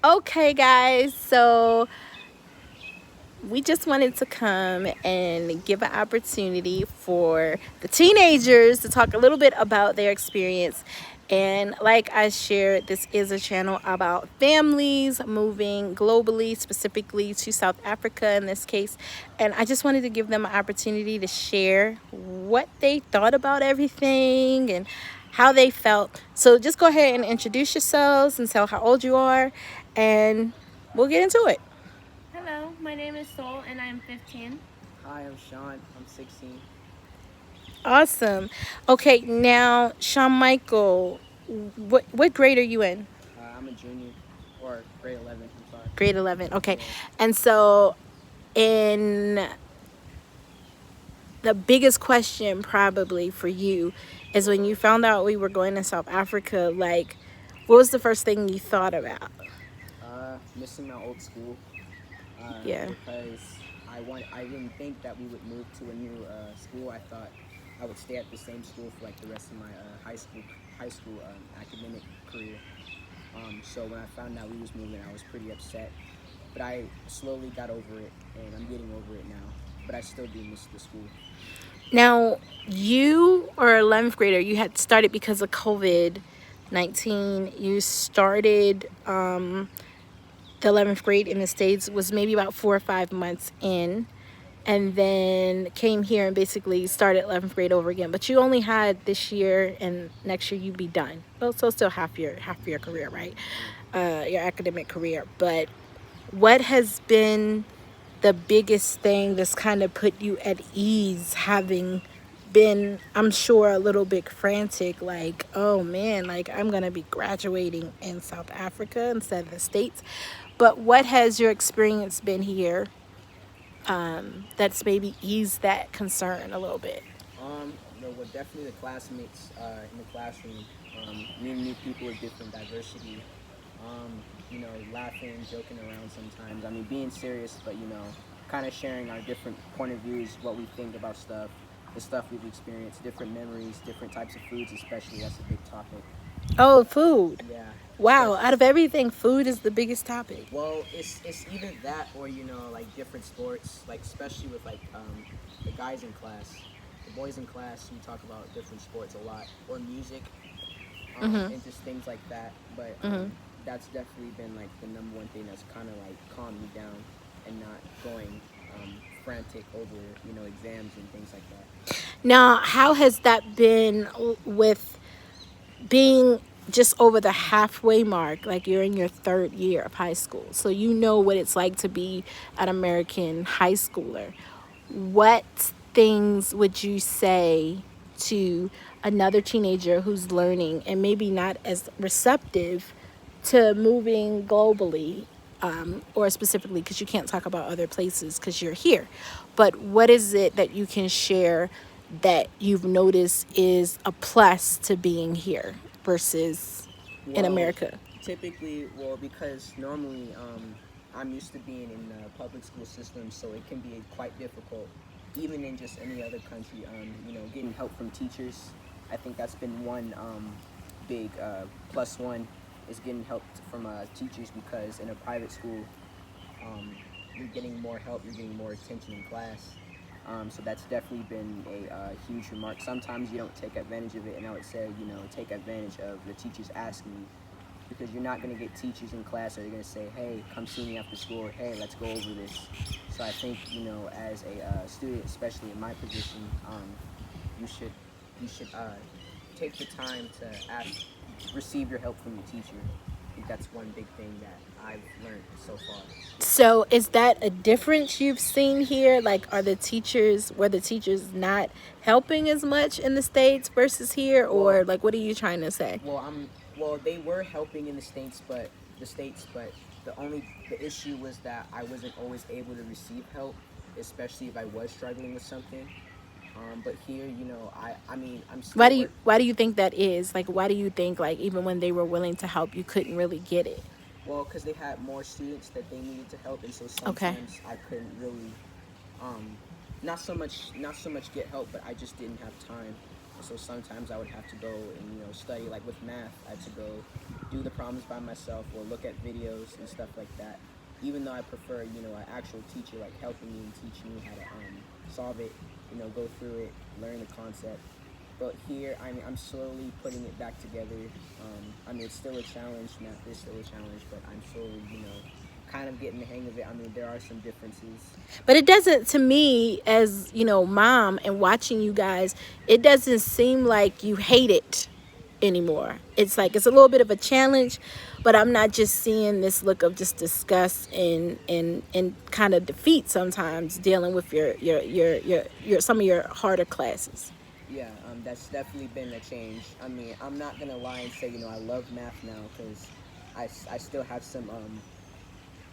Okay, guys, so we just wanted to come and give an opportunity for the teenagers to talk a little bit about their experience. And like I shared, this is a channel about families moving globally, specifically to South Africa in this case. And I just wanted to give them an opportunity to share what they thought about everything and how they felt. So just go ahead and introduce yourselves and tell how old you are, and we'll get into it. Hello, my name is Sol and I am 15. Hi, I'm Sean. I'm 16. Awesome. Okay, now Shawn Michael, what grade are you in? I'm a junior, or grade 11. I'm sorry. Grade 11. Okay. Yeah. And so in the biggest question probably for you is when you found out we were going to South Africa, like what was the first thing you thought about? Missing my old school. Yeah. Because I didn't think that we would move to a new school. I thought I would stay at the same school for like the rest of my high school academic career. So when I found out we was moving, I was pretty upset. But I slowly got over it, and I'm getting over it now. But I still do miss the school. Now, you are 11th grader. You had started because of COVID-19. You started the 11th grade in the States, was maybe about 4 or 5 months in, and then came here and basically started 11th grade over again. But you only had this year, and next year you'd be done. Well, so still half your career, right? Your academic career. But what has been the biggest thing that's kind of put you at ease, having been, I'm sure, a little bit frantic, like, oh man, like I'm gonna be graduating in South Africa instead of the States? But what has your experience been here, that's maybe eased that concern a little bit? No, well, definitely the classmates in the classroom, meeting new people with different diversity, laughing, joking around sometimes. I mean, being serious, but kind of sharing our different point of views, what we think about stuff, the stuff we've experienced, different memories, different types of foods, especially. That's a big topic. Oh, food. Yeah, Wow, especially. out of everything, food is the biggest topic. Well, it's either that or like different sports, like especially with like the guys in class, the boys in class. We talk about different sports a lot, or music, and just things like that. But that's definitely been like the number one thing that's kind of like calmed me down and not going frantic over exams and things like that. Now, how has that been with being just over the halfway mark? Like you're in your third year of high school, so you know what it's like to be an American high schooler. What things would you say to another teenager who's learning and maybe not as receptive to moving globally, or specifically because you can't talk about other places because you're here? But what is it that you can share that you've noticed is a plus to being here versus in Well, America? typically, well, because normally I'm used to being in the public school system, so it can be quite difficult, even in just any other country. Getting help from teachers. I think that's been one big plus one is getting help from teachers, because in a private school, you're getting more help, you're getting more attention in class. So that's definitely been a huge remark. Sometimes you don't take advantage of it, and I would say, take advantage of the teachers asking you, because you're not going to get teachers in class that are going to say, hey, come see me after school, or hey, let's go over this. So I think, as a student, especially in my position, you should take the time to receive your help from your teacher. I think that's one big thing that I've learned so far. So is that a difference you've seen here? Like, were the teachers not helping as much in the States versus here? Well, Or like, what are you trying to say? they were helping in the states, but the issue was that I wasn't always able to receive help, especially if I was struggling with something. But here, I mean, I'm Why still do you work. why do you think that is? Like, why do you think, like, even when they were willing to help, you couldn't really get it? Well, because they had more students that they needed to help, and so Okay. sometimes I couldn't really, um, not so much get help, but I just didn't have time. And so sometimes I would have to go and study. Like with math, I had to go do the problems by myself or look at videos and stuff like that. Even though I prefer, you know, an actual teacher like helping me and teaching me how to solve it, you know, go through it, learn the concept. But here, I mean, I'm slowly putting it back together. I mean, it's still a challenge. Math is still a challenge, but I'm slowly, you know, kind of getting the hang of it. I mean, there are some differences. But it doesn't, to me, as you know, mom, and watching you guys, it doesn't seem like you hate it anymore. It's like it's a little bit of a challenge, but I'm not just seeing this look of just disgust and kind of defeat sometimes dealing with your some of your harder classes. Yeah, that's definitely been a change. I mean, I'm not gonna lie and say, you know, I love math now because I still have some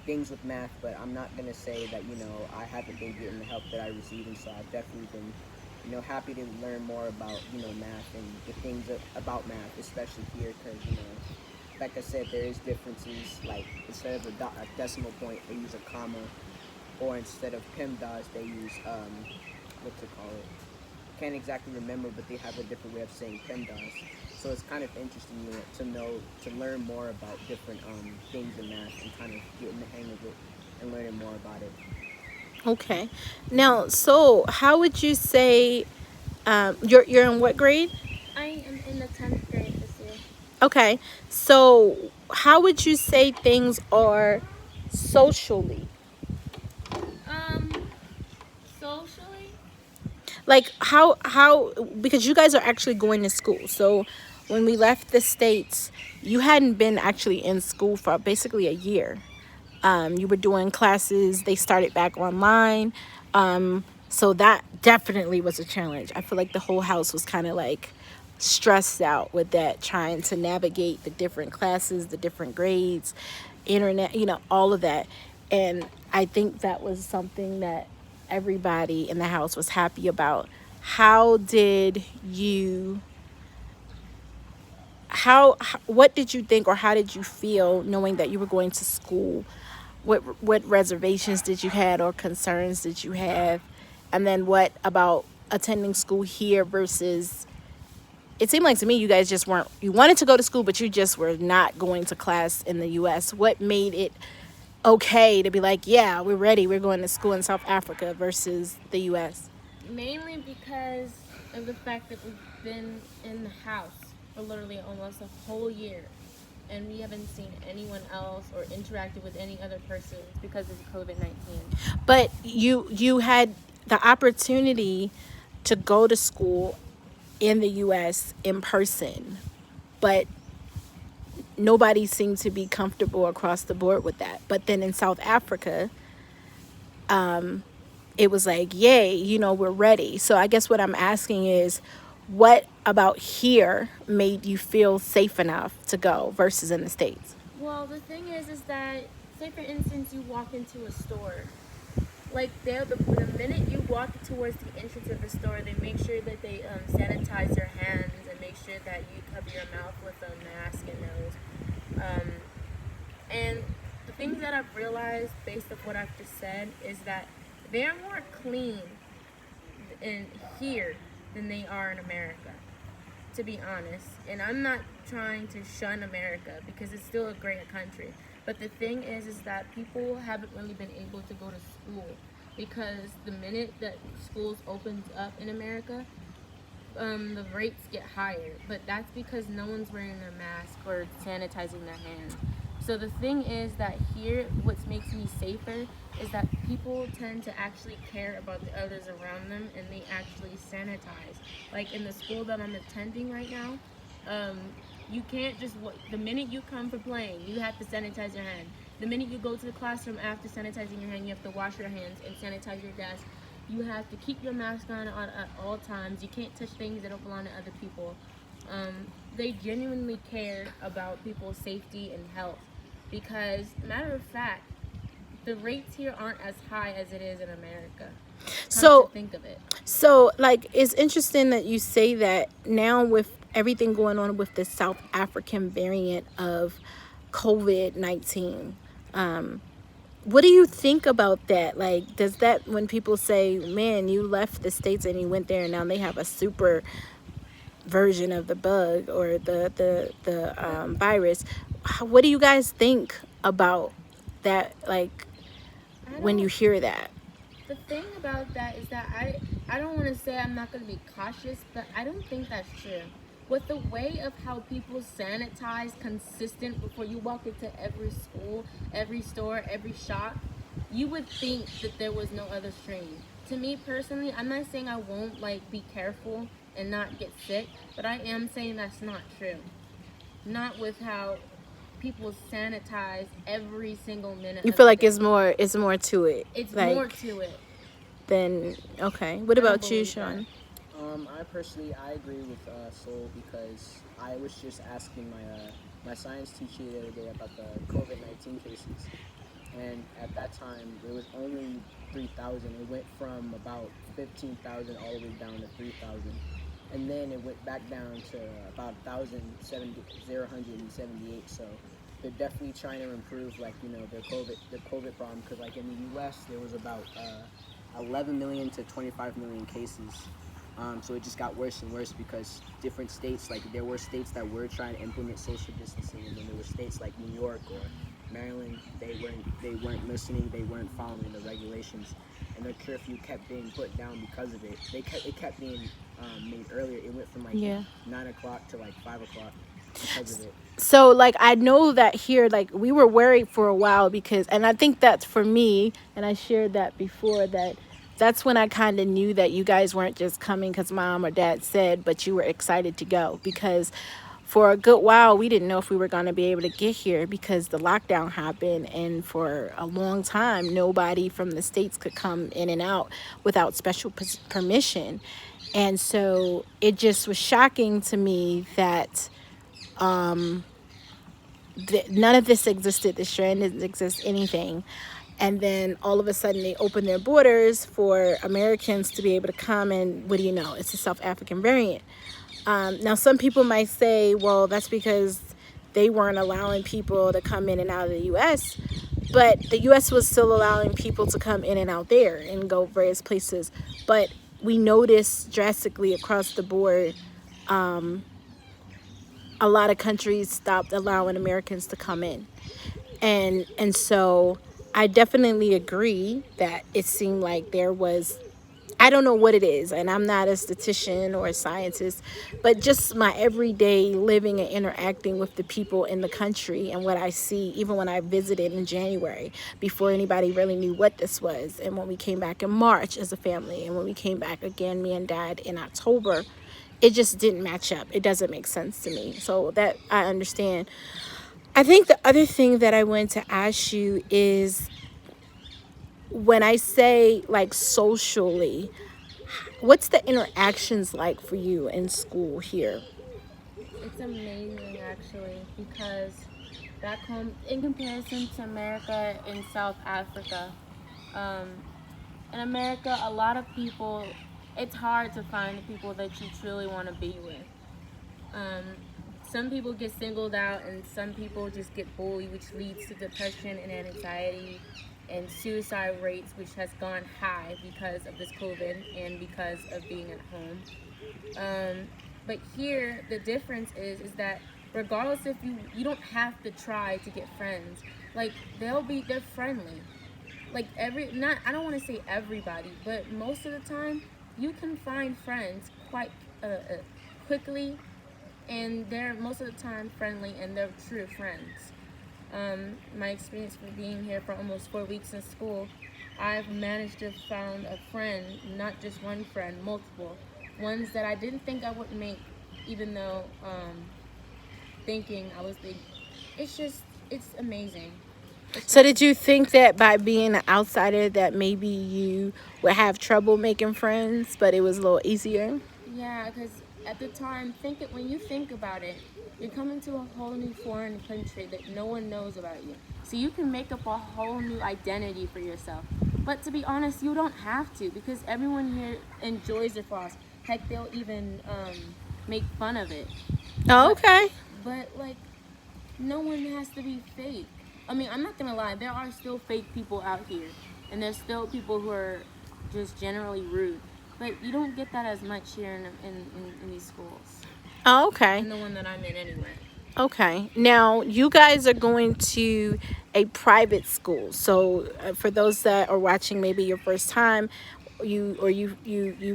things with math, but I'm not gonna say that, you know, I haven't been getting the help that I receive, and so I've definitely been, you know, happy to learn more about, you know, math and the things about math, especially here, because, you know, like I said, there is differences. Like instead of a decimal point, they use a comma, or instead of PEMDAS, they use what's it called? Can't exactly remember, but they have a different way of saying PEMDAS. So it's kind of interesting to learn more about different things in math and kind of getting the hang of it and learning more about it. Okay. Now, so how would you say you're in what grade? I am in the 10th grade this year. Okay. So how would you say things are socially? Socially, Like how because you guys are actually going to school. So when we left the States, you hadn't been actually in school for basically a year. You were doing classes, they started back online. So that definitely was a challenge. I feel like the whole house was kind of like stressed out with that, trying to navigate the different classes, the different grades, internet, you know, all of that. And I think that was something that everybody in the house was happy about. How did you what did you think, or how did you feel knowing that you were going to school? What reservations did you had, or concerns did you have? And then what about attending school here versus, it seemed like to me you guys just weren't, you wanted to go to school but you just were not going to class in the US. What made it okay to be like, yeah, we're ready, we're going to school in South Africa versus the US? mainly because of the fact that we've been in the house for literally almost a whole year, and we haven't seen anyone else or interacted with any other persons because of COVID-19. But you had the opportunity to go to school in the US in person, but nobody seemed to be comfortable across the board with that. But then in South Africa, it was like, yay, you know, we're ready. So I guess what I'm asking is, what about here made you feel safe enough to go versus in the States? Well, the thing is that, say for instance, you walk into a store. Like the minute you walk towards the entrance of the store, they make sure that they sanitize your hands and make sure that you cover your mouth with a mask and nose. And the things that I've realized based on what I've just said is that they're more clean in here than they are in America, to be honest. And I'm not trying to shun America because it's still a great country. But the thing is that people haven't really been able to go to school because the minute that schools opens up in America, the rates get higher. But that's because no one's wearing a mask or sanitizing their hands. So the thing is that here, what makes me safer is that people tend to actually care about the others around them, and they actually sanitize. Like in the school that I'm attending right now, you can't just, the minute you come for playing, you have to sanitize your hand. The minute you go to the classroom after sanitizing your hand, you have to wash your hands and sanitize your desk. You have to keep your mask on at all times. You can't touch things that don't belong to other people. They genuinely care about people's safety and health because, matter of fact, the rates here aren't as high as it is in America. So Think of it. So, like, it's interesting that you say that now with everything going on with the South African variant of COVID-19. What do you think about that? Like, does that, when people say, man, you left the States and you went there and now they have a super version of the bug or the virus, what do you guys think about that? Like I when you don't. hear that. The thing about that is that I don't want to say I'm not going to be cautious, but I don't think that's true. With the way of how people sanitize consistent before you walk into every school, every store, every shop, you would think that there was no other strain. To me personally, I'm not saying I won't like be careful and not get sick, but I am saying that's not true. Not with how people sanitize every single minute You of feel the like day. it's more to it. It's more Like to it. then okay. What I don't about you, believe that. Sean? I personally I agree with Soul because I was just asking my science teacher the other day about the COVID-19 cases, and at that time it was only 3,000. It went from about 15,000 all the way down to 3,000, and then it went back down to about 1,078. So they're definitely trying to improve, like the COVID problem, because like in the U.S. there was about 11 million to 25 million cases. So it just got worse and worse because different states, like there were states that were trying to implement social distancing, and then there were states like New York or Maryland, they weren't listening, they weren't following the regulations, and the curfew kept being put down because of it. It kept being made earlier. It went from like Yeah. 9 o'clock to like 5 o'clock because of it. So like I know that here like we were worried for a while because and I think that's for me and I shared that before that that's when I kind of knew that you guys weren't just coming because mom or dad said, but you were excited to go because for a good while we didn't know if we were going to be able to get here because the lockdown happened and for a long time nobody from the states could come in and out without special permission. And so it just was shocking to me that none of this existed. The strand didn't exist, anything. And then all of a sudden they opened their borders for Americans to be able to come. And what do you know? It's a South African variant. Now, some people might say, well, that's because they weren't allowing people to come in and out of the U.S. But the U.S. was still allowing people to come in and out there and go various places. But we noticed drastically across the board a lot of countries stopped allowing Americans to come in. And so I definitely agree that it seemed like there was I don't know what it is, and I'm not a statistician or a scientist, but just my everyday living and interacting with the people in the country and what I see, even when I visited in January, before anybody really knew what this was, and when we came back in March as a family, and when we came back again, me and Dad, in October, it just didn't match up. It doesn't make sense to me. So that I understand. I think the other thing that I wanted to ask you is when I say like socially, what's the interactions like for you in school here? It's amazing actually because back home, in comparison to America and South Africa, um, in America, a lot of people, it's hard to find the people that you truly want to be with. Um, some people get singled out, and some people just get bullied, which leads to depression and anxiety and suicide rates, which has gone high because of this COVID and because of being at home. But here, the difference is that regardless if you don't have to try to get friends, like they're friendly. Like every not I don't want to say everybody, but most of the time you can find friends quite quickly, and they're most of the time friendly and they're true friends. My experience for being here for almost 4 weeks in school, I've managed to found a friend, not just one friend, multiple ones that I didn't think I would make, even though thinking I was thinking. It's just it's amazing. It's So just did you think that by being an outsider that maybe you would have trouble making friends, but it was a little easier? Yeah, because at the time, when you think about it, you're coming to a whole new foreign country that no one knows about you. So you can make up a whole new identity for yourself. But to be honest, you don't have to because everyone here enjoys their flaws. Heck, they'll even make fun of it. Oh, But okay. like no one has to be fake. I mean, I'm not gonna lie. There are still fake people out here, and there's still people who are just generally rude. But you don't get that as much here in these schools, Oh, okay. in the one that I'm in anyway. Okay. Now, you guys are going to a private school. So, for those that are watching, maybe your first time, you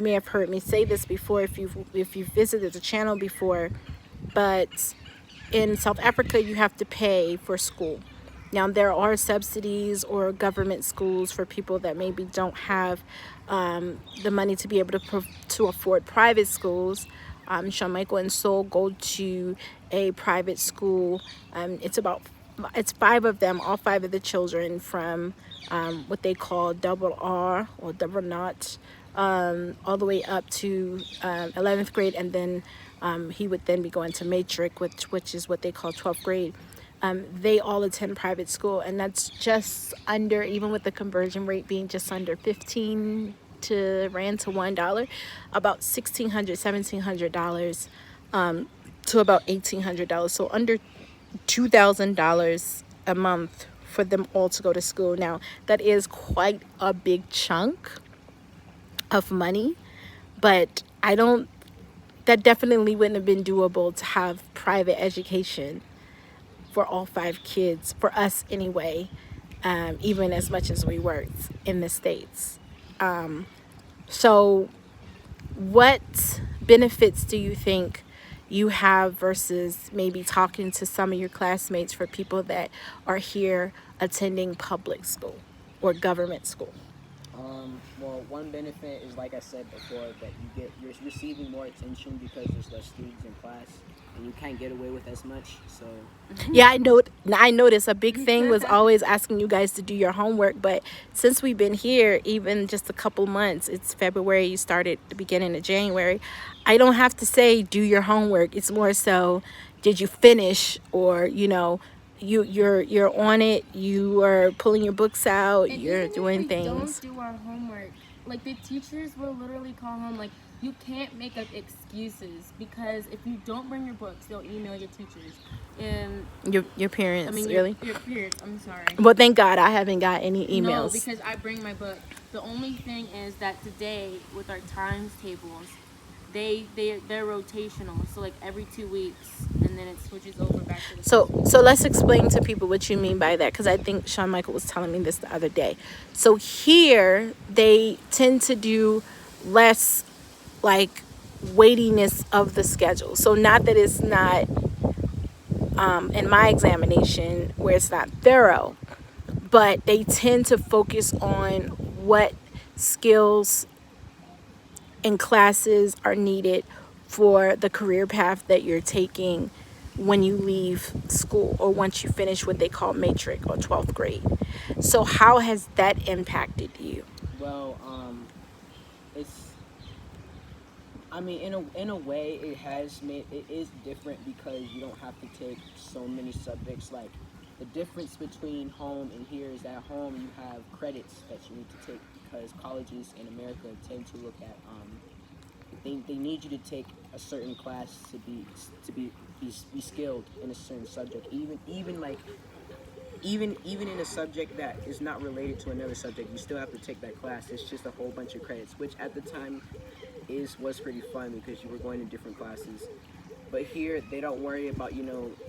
may have heard me say this before if you've visited the channel before, but in South Africa, you have to pay for school. Now, there are subsidies or government schools for people that maybe don't have the money to be able to afford private schools. Shawn Michael and Soul go to a private school. It's five of them, all five of the children from what they call double R or double notch, all the way up to 11th grade, and then he would then be going to matric, which is what they call 12th grade. They all attend private school, and that's just under, even with the conversion rate being just under 15 to rand to $1, about $1,600, $1,700 to about $1,800, so under $2,000 a month for them all to go to school. Now, that is quite a big chunk of money, but I don't, that definitely wouldn't have been doable to have private education for all five kids, for us anyway, even as much as we worked in the States. So, what benefits do you think you have versus maybe talking to some of your classmates for people that are here attending public school or government school? Well, one benefit is, like I said before, that you're receiving more attention because there's less students in class, and you can't get away with as much. So Yeah, I noticed a big thing was always asking you guys to do your homework, but since we've been here even just a couple months, it's February, you started the beginning of January, I don't have to say do your homework. It's more so, did you finish, or you're on it, you are pulling your books out, And you're even doing if we things. don't do our homework, like the teachers will literally call home, like, you can't make up excuses, because if you don't bring your books, they'll email your teachers. And Your I parents, mean, really? your peers. I'm sorry. Well, thank God I haven't got any No, emails. because I bring my book. The only thing is that today with our times tables, they're rotational. So like every 2 weeks, and then it switches over back to the. So let's explain to people what you mean by that, because I think Shawn Michael was telling me this the other day. So here they tend to do less, like, weightiness of the schedule. So not that it's not in my examination where it's not thorough, but they tend to focus on what skills and classes are needed for the career path that you're taking when you leave school, or once you finish what they call matric or 12th grade. So how has that impacted you? well, it's I mean, in a way, it is different because you don't have to take so many subjects. Like, the difference between home and here is that home you have credits that you need to take, because colleges in America tend to look at they need you to take a certain class to be skilled in a certain subject. Even in a subject that is not related to another subject, you still have to take that class. It's just a whole bunch of credits, which at the time was pretty fun because you were going to different classes. But here they don't worry about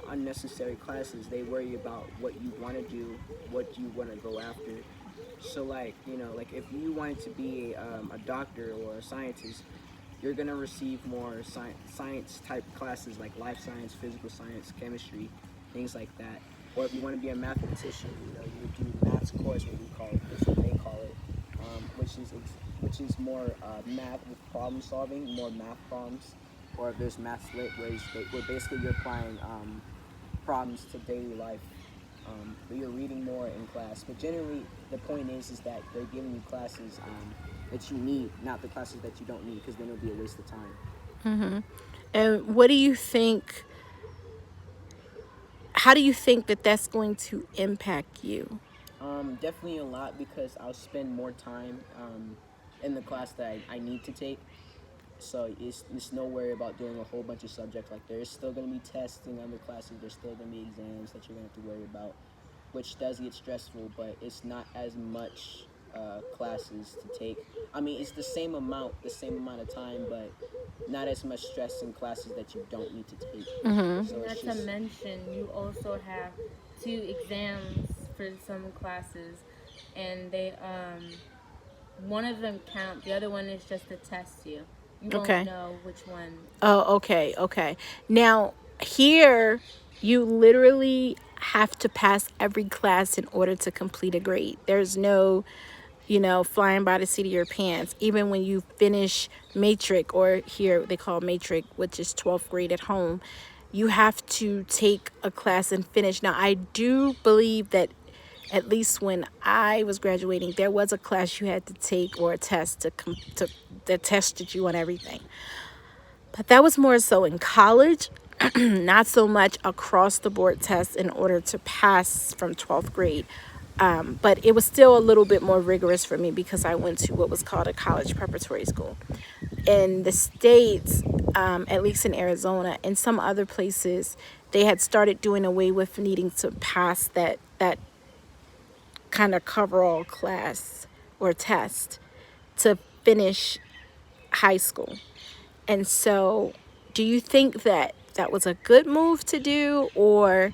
unnecessary classes. They worry about what you want to do, what you want to go after. So, like, like if you wanted to be a doctor or a scientist, you're gonna receive more science type classes like life science, physical science, chemistry, things like that. Or if you want to be a mathematician, you would do maths course, what we call it, that's what they call it, which is more math with problem solving, more math problems. Or if there's math lit, where basically you're applying problems to daily life. But you're reading more in class. But generally, the point is that they're giving you classes that you need, not the classes that you don't need, because then it'll be a waste of time. And what do you think, how do you think that that's going to impact you? Definitely a lot, because I'll spend more time in the class that I need to take. So it's no worry about doing a whole bunch of subjects. Like, there's still going to be tests in other classes. There's still going to be exams that you're going to have to worry about, which does get stressful, but it's not as much classes to take. I mean, it's the same amount of time, but not as much stress in classes that you don't need to take. So Not it's to just mention, you also have two exams for some classes, and they one of them count. The other one is just to test you. You won't Okay. know which one. Oh, okay, okay. Now, here, you literally have to pass every class in order to complete a grade. There's no, flying by the seat of your pants. Even when you finish matric, or here they call matric, which is 12th grade at home, you have to take a class and finish. Now, I do believe that at least when I was graduating, there was a class you had to take, or a test to that tested you on everything. But that was more so in college, not so much across the board tests in order to pass from 12th grade. But it was still a little bit more rigorous for me because I went to what was called a college preparatory school. In the States, at least in Arizona and some other places, they had started doing away with needing to pass that kind of coverall class or test to finish high school. And so, do you think that that was a good move to do, or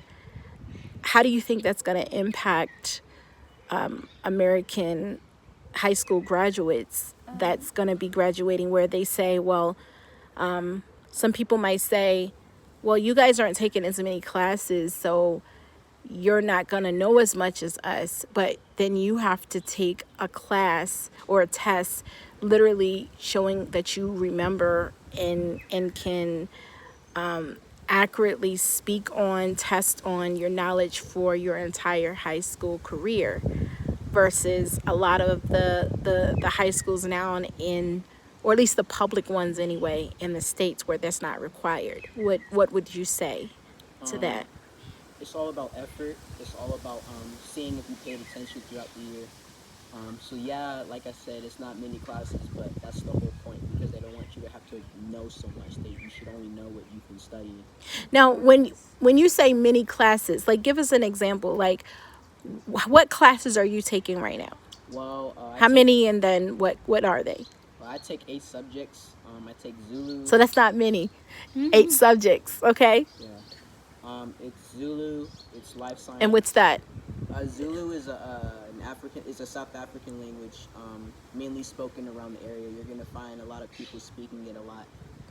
how do you think that's going to impact American high school graduates that's going to be graduating, where they say, well, some people might say, well, you guys aren't taking as many classes, so you're not going to know as much as us, but then you have to take a class or a test literally showing that you remember and can accurately speak on, test on your knowledge for your entire high school career, versus a lot of the high schools now in, or at least the public ones anyway, in the States where that's not required. What would you say to um, that? it's all about effort. It's all about seeing if you paid attention throughout the year. So yeah, like I said, it's not many classes, but that's the whole point because they don't want you to have to know so much. You should only know what you've been studying. Now, when you say many classes, like give us an example. Like, what classes are you taking right now? Well, How many, and then what are they? I take 8 subjects. I take Zulu. So that's not many. 8 subjects, okay? Yeah. It's Zulu. It's life And science. what's that? Zulu is a South African language, mainly spoken around the area. You're gonna find a lot of people speaking it a lot.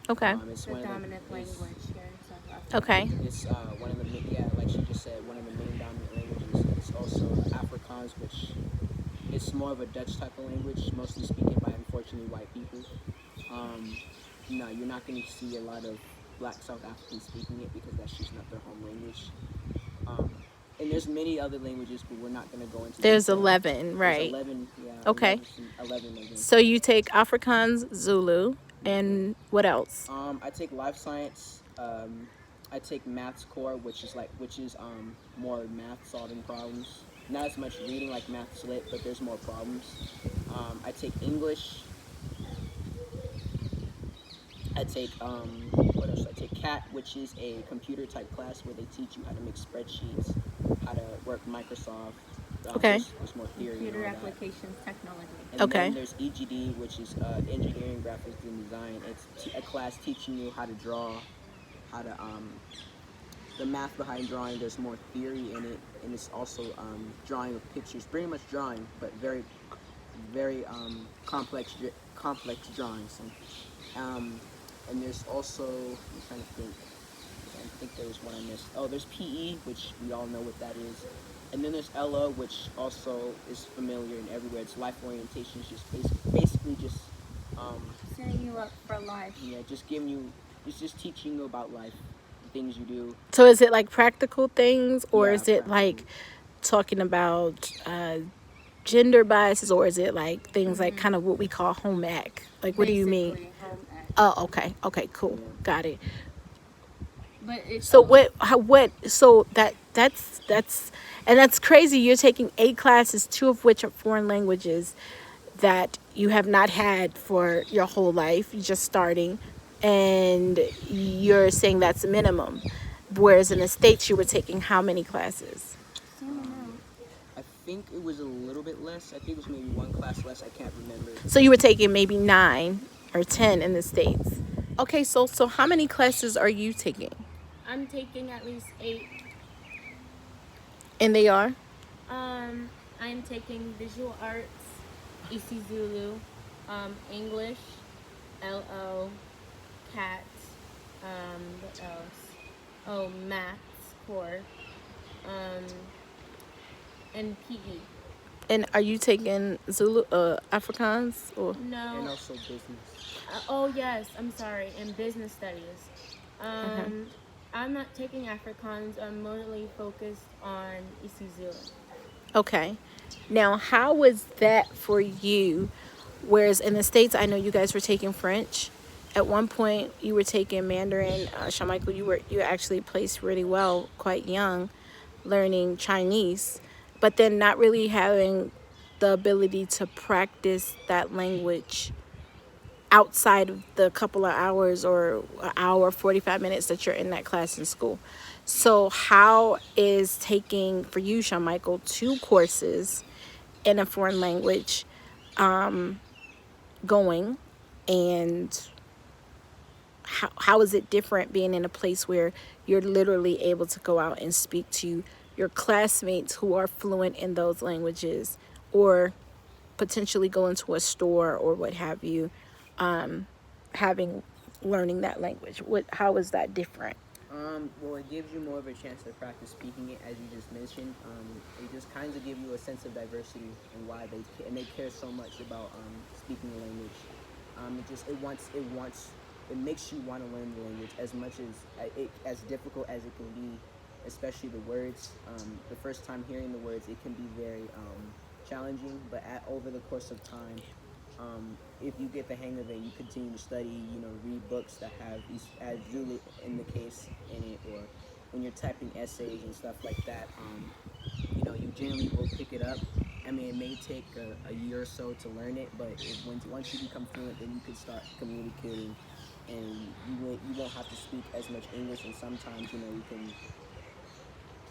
Okay. It's The one of dominant the, language here in South Africa. Okay. It's one of the like she just said, one of the main dominant languages. It's also Afrikaans, which is more of a Dutch type of language, mostly spoken by unfortunately white people. No, you're not going to see a lot of Black South Africans speaking it because that's just not their home language. And there's many other languages, but we're not going to go into. There's detail. 11, right? There's 11, yeah. Okay. 11 of them. So you take Afrikaans, Zulu, and what else? I take life science. I take maths core, which is more math solving problems. Not as much reading like maths lit, but there's more problems. I take English. I take what else? I take CAT, which is a computer type class where they teach you how to make spreadsheets, how to work Microsoft. Okay. There's more theory. Computer and all that. applications technology. And Okay. then there's EGD, which is engineering, graphics, and design. It's a class teaching you how to draw, how to the math behind drawing. There's more theory in it, and it's also drawing of pictures, pretty much drawing, but very, very complex drawings. And there's also, I'm trying to think. I think there was one I missed. Oh, there's PE, which we all know what that is. And then there's LO, which also is familiar and everywhere. It's life orientation. It's just basically just Setting you up for life. yeah, it's just teaching you about life, the things you do. So is it like practical things, or Yeah, is it practical. like talking about gender biases, or is it like things like kind of what we call home ec? Like, what do you mean? Basically, home ec. Oh, okay, cool, Yeah. got it. But it's So so that's and that's crazy. You're taking 8 classes, 2 of which are foreign languages that you have not had for your whole life. You're just starting, and you're saying that's a minimum. Whereas in the States, you were taking how many classes? same amount. I think it was a little bit less. I think it was maybe one class less. I can't remember. So you were taking maybe 9 or 10 in the States. Okay, so how many classes are you taking? I'm taking at least 8. And they are? I'm taking visual arts, IsiZulu, English, LO, CAT, what else? Oh, maths core, um, and PE. And are you taking Zulu Afrikaans or? And No. also business. Oh yes, I'm sorry. And business studies. Okay. I'm not taking Afrikaans. I'm mostly focused on IsiZulu. Okay. Now, how was that for you? Whereas in the States, I know you guys were taking French. At one point, you were taking Mandarin. Shamichael, you actually placed really well, quite young, learning Chinese, but then not really having the ability to practice that language outside of the couple of hours or an hour 45 minutes that you're in that class in school. So how is taking for you, Sean Michael, 2 courses in a foreign language going, and how is it different being in a place where you're literally able to go out and speak to your classmates who are fluent in those languages, or potentially go into a store or what have you, having learning that language? How is that different? Well, it gives you more of a chance to practice speaking it, as you just mentioned. It just kind of give you a sense of diversity and why they care so much about speaking the language. It makes you want to learn the language as much as difficult as it can be, especially the words. The first time hearing the words, it can be very challenging, but over the course of time, if you get the hang of it, you continue to study, read books that have as Zulu in the case in it, or when you're typing essays and stuff like that, you generally will pick it up. I mean, it may take a year or so to learn it, but once you become fluent, then you can start communicating, and you won't have to speak as much English, and sometimes, you can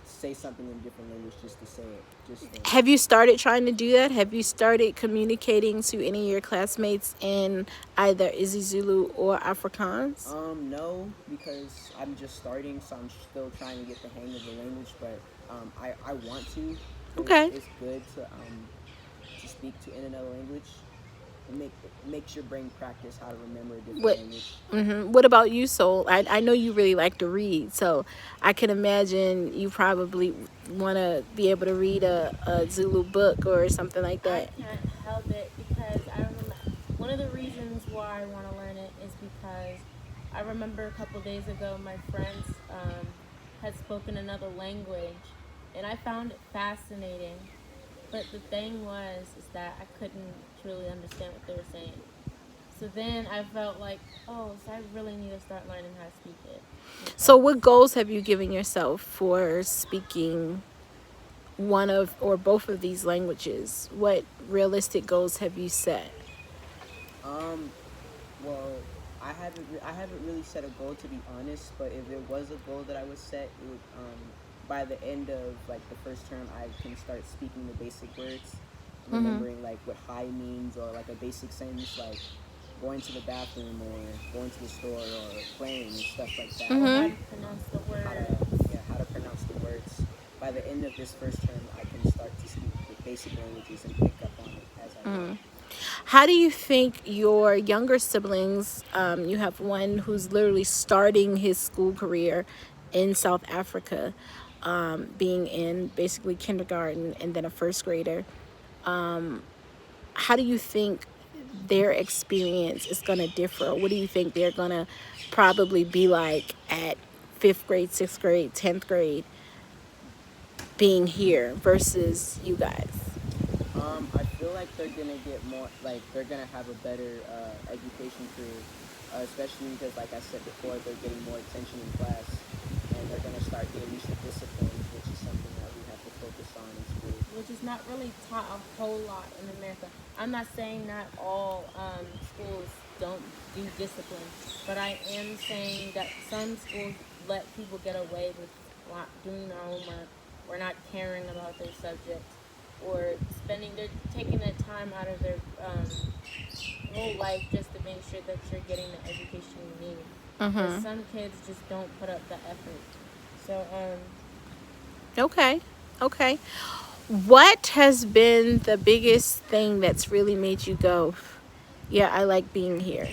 say something in a different language just to say it. Have you started trying to do that? Have you started communicating to any of your classmates in either IsiZulu or Afrikaans? No, because I'm just starting, so I'm still trying to get the hang of the language. But I want to. Okay. It's good to speak in another language. It makes your brain practice how to remember a different language. What about you, Soul? I know you really like to read, so I can imagine you probably want to be able to read a Zulu book or something like that. I can't help it because I remember one of the reasons why I want to learn it is because I remember a couple days ago my friends had spoken another language, and I found it fascinating. But the thing is that I couldn't truly understand what they were saying. So then I felt like, oh, so I really need to start learning how to speak it. So, what goals have you given yourself for speaking one of or both of these languages? What realistic goals have you set? Well, I haven't really set a goal, to be honest. But if there was a goal that I would set, it would by the end of like the first term, I can start speaking the basic words, remembering like what hi means, or like a basic sentence like going to the bathroom or going to the store or playing and stuff like that. How to pronounce the word. How to pronounce the words. By the end of this first term, I can start to speak the basic languages and pick up on it as I go. How do you think your younger siblings, you have one who's literally starting his school career in South Africa, being in basically kindergarten and then a first grader. How do you think their experience is going to differ? What do you think they're going to probably be like at 5th grade, 6th grade, 10th grade being here versus you guys? I feel like they're gonna get more, like they're gonna have a better education career, especially because, like I said before, they're getting more attention in class, and they're gonna start getting used to discipline, which is something that we have to focus on in school. Which is not really taught a whole lot in America. I'm not saying that all schools don't do discipline, but I am saying that some schools let people get away with not doing their homework or not caring about their subject or they're taking the time out of their whole life just to make sure that you're getting the education you need. But some kids just don't put up the effort. So Okay. Okay. What has been the biggest thing that's really made you go, yeah, I like being here?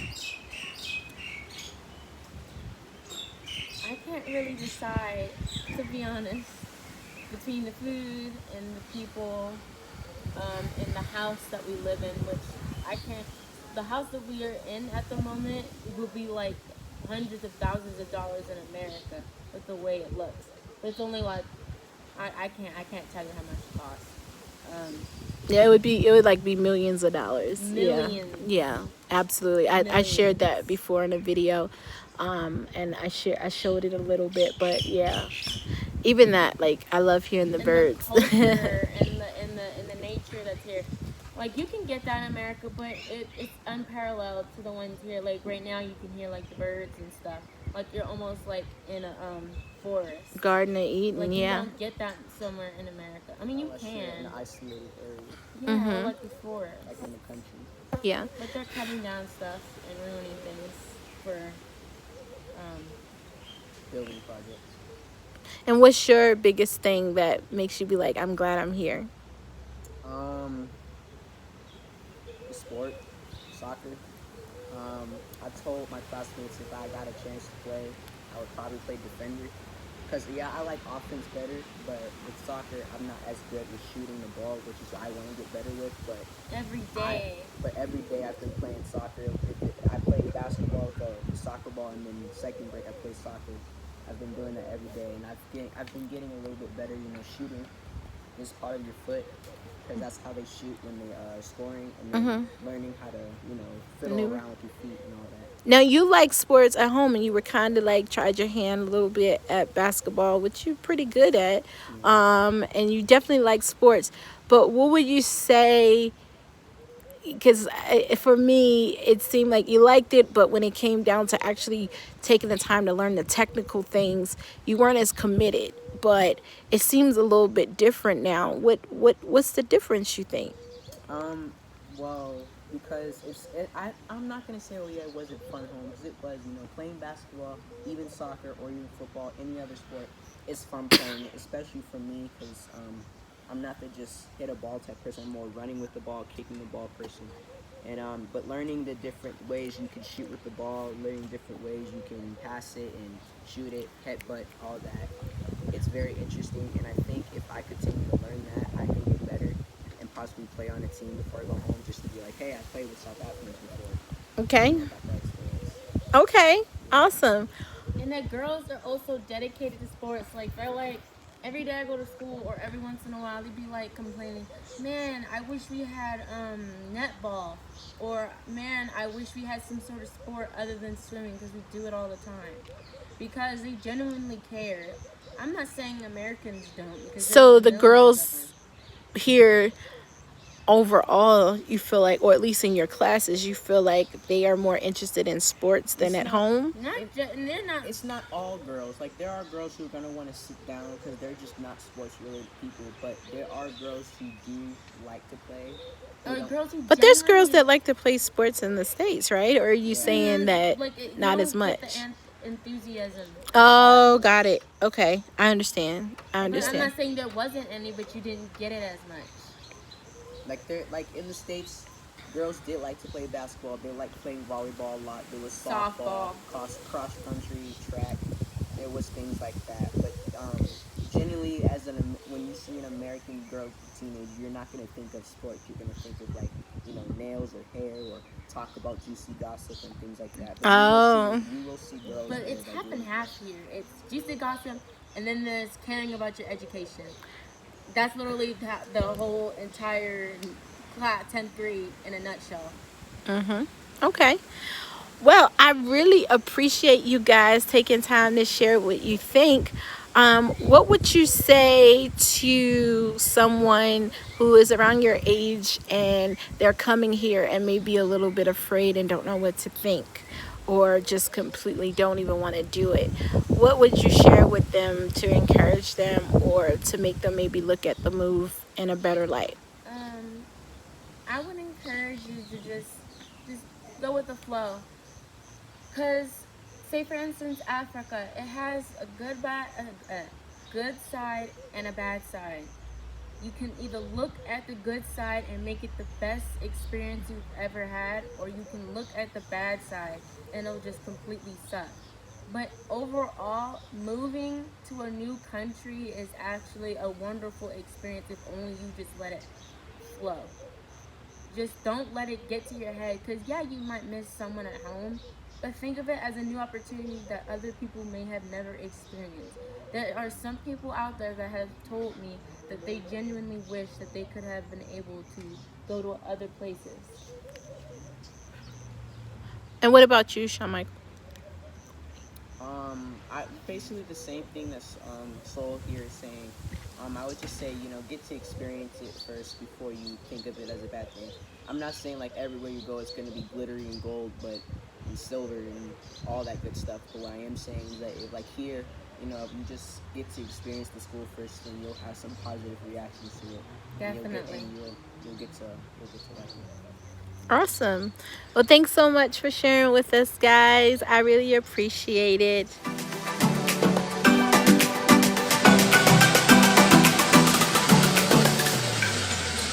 I can't really decide, to be honest, between the food and the people, in the house that we live in, which I can't. The house that we are in at the moment will be like hundreds of thousands of dollars in America with the way it looks. But it's only like I can't tell you how much it costs. Yeah, it would like be millions of dollars. Millions. Yeah, absolutely. I shared Millions. that before in a video, and I showed it a little bit, but yeah, even that, like, I love hearing the And birds. the culture and the nature that's here. Like you can get that in America, but it's unparalleled to the ones here. Like right now, you can hear like the birds and stuff. Like you're almost like in a forest. Garden of Eden, Like you yeah. don't get that somewhere in America. I mean, you Unless you're in can. an isolated area, Yeah, or like the forest. like in the country. Yeah. But they're cutting down stuff and ruining things for Building projects. And what's your biggest thing that makes you be like, I'm glad I'm here? The sport, soccer. I told my classmates if I got a chance to play, I would probably play defender. Because, yeah, I like offense better, but with soccer, I'm not as good with shooting the ball, which is what I want to get better with. But every day. every day I've been playing soccer. I play basketball, the soccer ball, and then second break I play soccer. I've been doing that every day, and I've been getting a little bit better, shooting this part of your foot, because that's how they shoot when they are scoring, and then learning how to, fiddle around with your feet and all that. Now, you like sports at home, and you were kind of like tried your hand a little bit at basketball, which you're pretty good at, and you definitely like sports. But what would you say? Because for me, it seemed like you liked it, but when it came down to actually taking the time to learn the technical things, you weren't as committed. But it seems a little bit different now. What's the difference, you think? Well, because I'm not gonna say, oh yeah, it wasn't fun home, because it was, playing basketball, even soccer or even football, any other sport, it's fun playing it, especially for me, because I'm not the just hit a ball type person. I'm more running with the ball, kicking the ball person. And but learning the different ways you can shoot with the ball, learning different ways you can pass it and shoot it, headbutt, all that. It's very interesting, and I think if I continue to learn that, I can get better and possibly play on a team before I go home, just to be like, hey, I played with South Africans before. Okay. I got that experience. Okay. Awesome. And the girls are also dedicated to sports. Like they're like every day I go to school or every once in a while they be like complaining, man, I wish we had netball, or man, I wish we had some sort of sport other than swimming because we do it all the time. Because they genuinely care. I'm not saying Americans don't. Because So there's the millions girls of here overall, you feel like, or at least in your classes, you feel like they are more interested in sports than at home? them. And they're not. It's not all girls. Like, there are girls who are going to want to sit down because they're just not sports-related people. But there are girls who do like to play. Girls who But there's girls genuinely- that like to play sports in the States, right? Or are you saying that you not don't as get much? the enthusiasm. Oh, got it. Okay, I understand. I But I'm understand. not saying there wasn't any, but you didn't get it as much. Like in the States, girls did like to play basketball. They liked playing volleyball a lot. There was softball, cross country, track. There was things like that. But generally, when you see an American girl teenage, you're not gonna think of sports. You're gonna think of nails or hair or talk about juicy gossip and things like that. But you will see girls. But it's half and half here. It's juicy gossip, and then there's caring about your education. That's literally the whole entire 10th grade in a nutshell. Okay. Well, I really appreciate you guys taking time to share what you think. What would you say to someone who is around your age and they're coming here and maybe a little bit afraid and don't know what to think, or just completely don't even want to do it? What would you share with them to encourage them or to make them maybe look at the move in a better light? I would encourage you to just go with the flow. Cause, say for instance, Africa, it has a good side and a bad side. You can either look at the good side and make it the best experience you've ever had, or you can look at the bad side and it'll just completely suck. But overall, moving to a new country is actually a wonderful experience if only you just let it flow. Just don't let it get to your head, because yeah, you might miss someone at home, but think of it as a new opportunity that other people may have never experienced. There are some people out there that have told me that they genuinely wish that they could have been able to go to other places. And what about you, Shawn Michael? I basically the same thing that's Soul here is saying. I would just say, get to experience it first before you think of it as a bad thing. I'm not saying like everywhere you go it's gonna be glittery and gold, but and silver and all that good stuff. But what I am saying is that if like here, if you just get to experience the school first, then you'll have some positive reactions to it. Definitely. And you'll get to like it. Awesome. Well, thanks so much for sharing with us, guys. I really appreciate it.